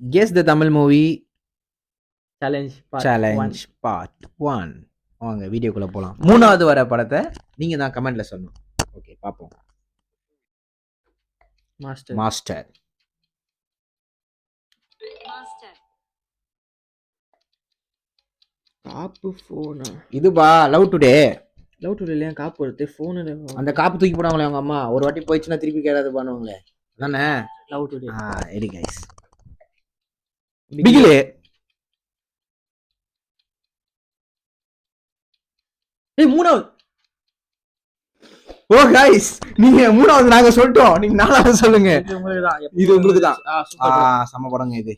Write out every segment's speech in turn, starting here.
Guess த Tamil movie challenge part 1. வாங்க வீடியோக்குள்ள போலாம். 3வது வர படத்தை நீங்க தான் கமெண்ட்ல சொல்லணும். ஓகே பாப்போம். மாஸ்டர். காப்பு ஃபோனா இதுபா லவ் டுடே. லவ் டுடே இல்லையா காப்பு வருது ஃபோனு அந்த காப்பு தூக்கி போடுவாங்களே அவங்க அம்மா, ஒரு வாட்டி போயிடுச்சுன்னா திருப்பி கேடாது பண்ணுவாங்களே அதானே லவ் டுடே. எடி கைஸ். பிகிலே. ஏய் 3வது. ஓ கைஸ், நீங்க 3வது நாங்க சொல்லிட்டோம், நீங்க 4வது சொல்லுங்க. இது உங்களுக்கு தான். சம படங்க இது.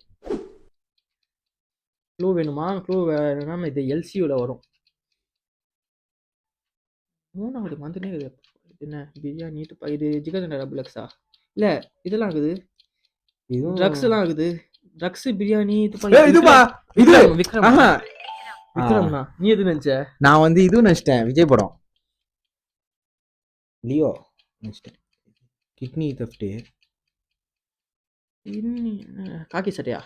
க்ளூ வேணுமா? க்ளூ வேணும்னா இது எல்சியூல வரும். 3வது வந்துனே இது என்ன பிரியாணி இது சிக்கன் டபுள் எக்ஸா இல்ல இதெல்லாம் இருக்குது. இது ட்ரக்ஸ் எல்லாம் இருக்குது. ட்ரக்ஸ் பிரியாணி இதுபா இது விக்ரம். விக்ரம்னா நீ எது நினைச்ச? நான் வந்து இது நினைச்சிட்டேன், விஜய் படம் லியோ நினைச்சிட்டேன். Kidney theft. காக்கி சட்டையா?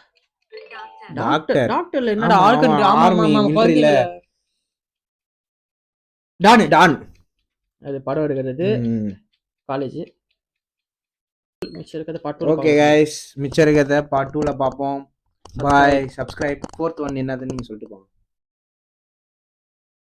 டாக்டர். டாக்டர்ல என்னடா ஆர்மி டான். அது படம் எடுக்கிறது காலேஜ். மிச்சம் இருக்கிறத பார்ட் 2. ஓகே गाइस, மிச்சம் இருக்கிறத பார்ட் 2ல பாப்போம். பை. சப்ஸ்கிரைப். 4th ஒன் என்னதுன்னு நீங்க சொல்லிட்டு போங்க.